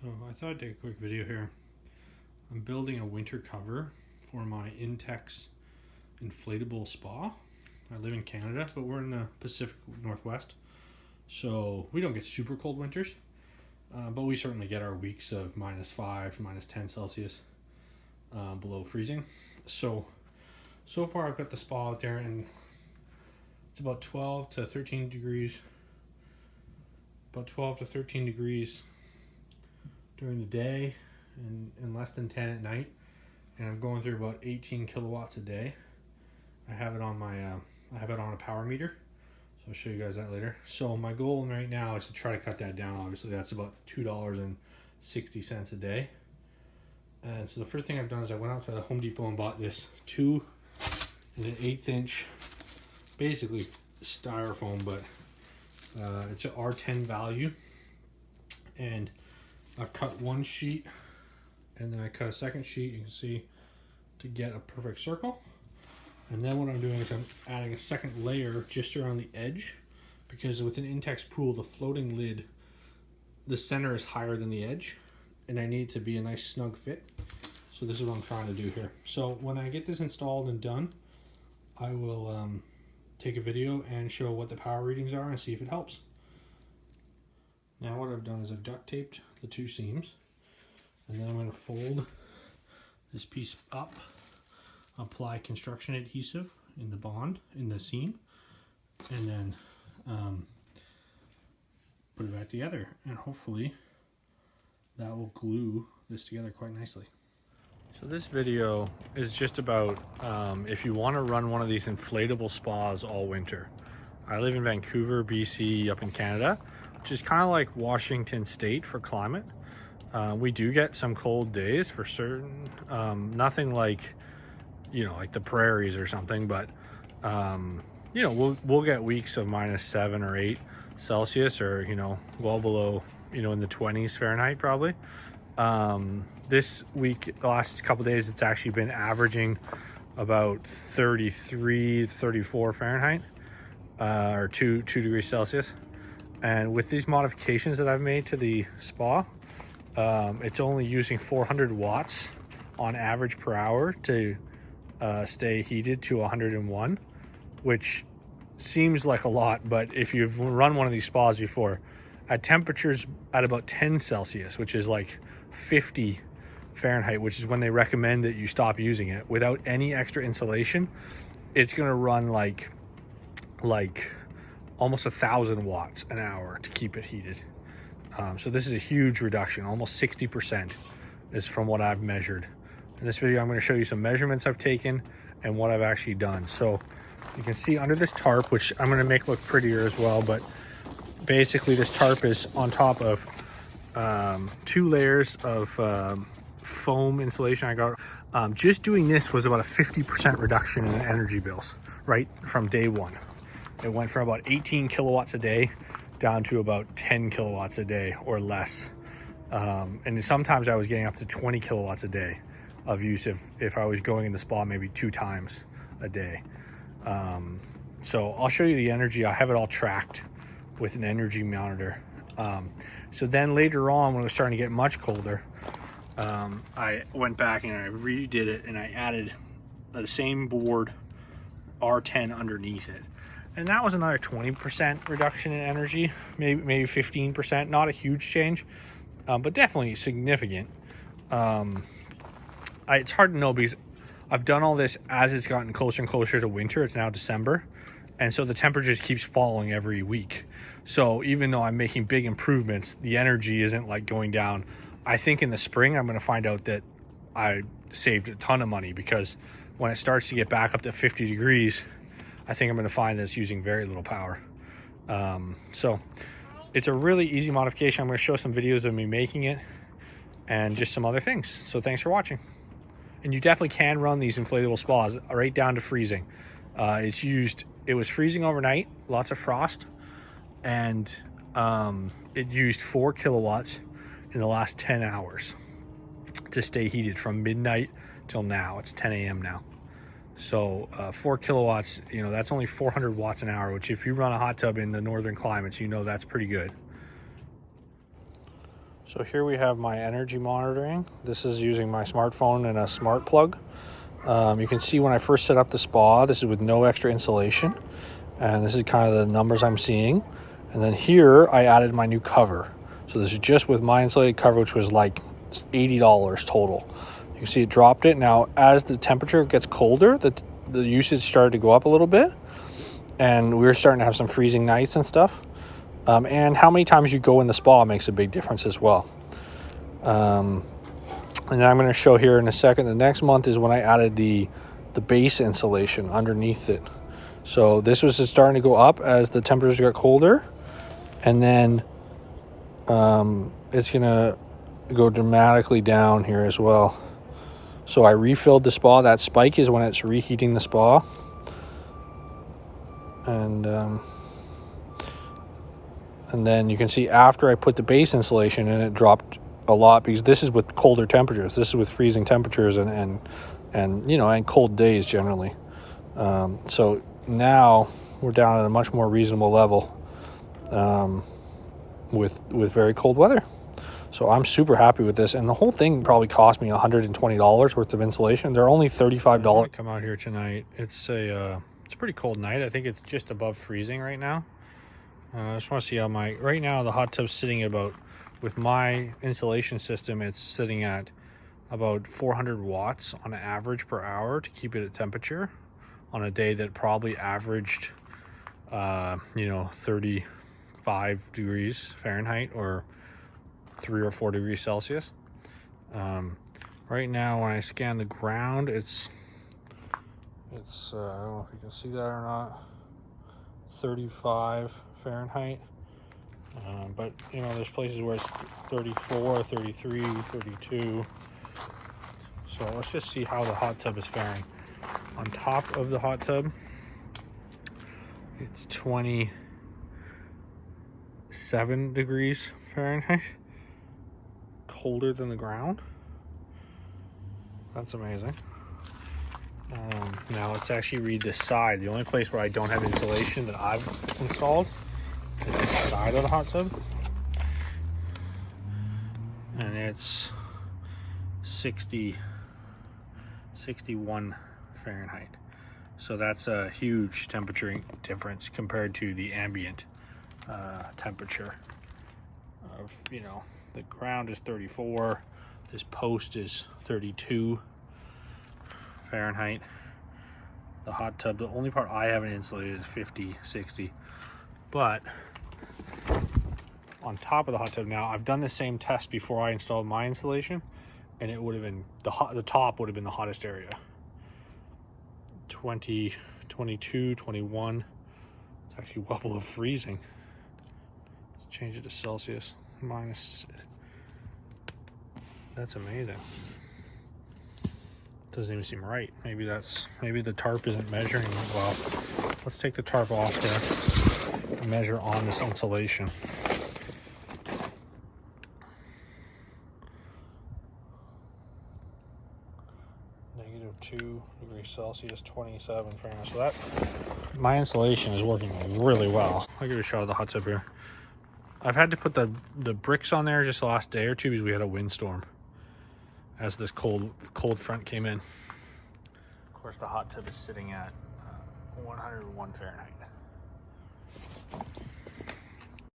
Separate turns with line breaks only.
So I thought I'd take a quick video here. I'm building a winter cover for my Intex inflatable spa. I live in Canada, but we're in the Pacific Northwest, so we don't get super cold winters, but we certainly get our weeks of -5 to -10 Celsius below freezing. So far I've got the spa out there, and it's about 12 to 13 degrees, during the day and less than 10 at night, and I'm going through about 18 kilowatts a day. I have it on my I have it on a power meter, so I'll show you guys that later. So my goal right now is to try to cut that down. Obviously that's about $2.60 a day. And so the first thing I've done is I went out to the Home Depot and bought this 2 1/8 inch, basically styrofoam, but it's an R10 value, and I've cut one sheet and then I cut a second sheet, you can see, to get a perfect circle. And then what I'm doing is I'm adding a second layer just around the edge, because with an Intex pool, the floating lid, the center is higher than the edge, and I need it to be a nice snug fit. So this is what I'm trying to do here. So when I get this installed and done, I will take a video and show what the power readings are and see if it helps. Now what I've done is I've duct taped the 2 seams, and then I'm going to fold this piece up, apply construction adhesive in the bond in the seam, and then put it back together, and hopefully that will glue this together quite nicely. So this video is just about if you want to run one of these inflatable spas all winter. I live in Vancouver, BC, up in Canada, which is kind of like Washington State for climate. We do get some cold days for certain, nothing like, like the prairies or something, but we'll get weeks of -7 or 8 Celsius, or well below, in the 20s Fahrenheit probably. This week, the last couple days, it's actually been averaging about 33 34 Fahrenheit, or 2 degrees Celsius. And with these modifications that I've made to the spa, it's only using 400 watts on average per hour to stay heated to 101, which seems like a lot, but if you've run one of these spas before, at temperatures at about 10 Celsius, which is like 50 Fahrenheit, which is when they recommend that you stop using it, without any extra insulation, it's going to run like almost 1,000 watts an hour to keep it heated. So this is a huge reduction, almost 60% is from what I've measured. In this video, I'm going to show you some measurements I've taken and what I've actually done. So you can see under this tarp, which I'm going to make look prettier as well, but basically this tarp is on top of 2 layers of foam insulation I got. Just doing this was about a 50% reduction in energy bills right from day one. It went from about 18 kilowatts a day down to about 10 kilowatts a day or less. And sometimes I was getting up to 20 kilowatts a day of use if I was going in the spa maybe 2 times a day. So I'll show you the energy. I have it all tracked with an energy monitor. So then later on, when it was starting to get much colder, I went back and I redid it, and I added the same board R10 underneath it. And that was another 20% reduction in energy, maybe 15%, not a huge change, but definitely significant. It's hard to know because I've done all this as it's gotten closer and closer to winter. It's now December, and so the temperature keeps falling every week. So even though I'm making big improvements, the energy isn't like going down. I think in the spring I'm going to find out that I saved a ton of money, because when it starts to get back up to 50 degrees, I think I'm going to find that it's using very little power. So it's a really easy modification. I'm going to show some videos of me making it and just some other things. So thanks for watching. And you definitely can run these inflatable spas right down to freezing. It was freezing overnight, lots of frost, and it used 4 kilowatts in the last 10 hours to stay heated from midnight till now. It's 10 a.m. now. So 4 kilowatts, that's only 400 watts an hour, which if you run a hot tub in the northern climates, that's pretty good. So here we have my energy monitoring. This is using my smartphone and a smart plug. You can see when I first set up the spa, this is with no extra insulation. And this is kind of the numbers I'm seeing. And then here I added my new cover. So this is just with my insulated cover, which was like $80 total. You can see it dropped it. Now, as the temperature gets colder, the usage started to go up a little bit. And we were starting to have some freezing nights and stuff. And how many times you go in the spa makes a big difference as well. And then I'm going to show here in a second. The next month is when I added the base insulation underneath it. So this was just starting to go up as the temperatures got colder. And then it's going to go dramatically down here as well. So I refilled the spa. That spike is when it's reheating the spa. And then you can see after I put the base insulation in, it dropped a lot because this is with colder temperatures. This is with freezing temperatures and you know, and cold days generally. So now we're down at a much more reasonable level with very cold weather. So I'm super happy with this, and the whole thing probably cost me $120 worth of insulation. They're only $35. Come out here tonight. It's a pretty cold night. I think it's just above freezing right now. I just want to see how right now the hot tub's sitting about, with my insulation system, it's sitting at about 400 watts on average per hour to keep it at temperature on a day that probably averaged, you know, 35 degrees Fahrenheit or 3 or 4 degrees Celsius. Right now when I scan the ground, it's I don't know if you can see that or not, 35 Fahrenheit. But you know, there's places where it's 34, 33, 32. So let's just see how the hot tub is faring. On top of the hot tub, it's 27 degrees Fahrenheit, colder than the ground. That's amazing. Now let's actually read this side. The only place where I don't have insulation that I've installed is the side of the hot tub. And it's 61 Fahrenheit. So that's a huge temperature difference compared to the ambient temperature of, you know, the ground is 34, this post is 32 Fahrenheit. The hot tub, the only part I haven't insulated is 50, 60. But on top of the hot tub now, I've done the same test before I installed my insulation, and it would have been, the top would have been the hottest area. 20, 22, 21. It's actually well below freezing. Let's change it to Celsius. Minus. That's amazing. Doesn't even seem right. Maybe the tarp isn't measuring well. Let's take the tarp off to measure on this insulation. -2 degrees Celsius, 27 Fahrenheit. So that, my insulation is working really well. I'll give you a shot of the hot tub here. I've had to put the bricks on there just the last day or two because we had a windstorm as this cold front came in. Of course, the hot tub is sitting at 101 Fahrenheit.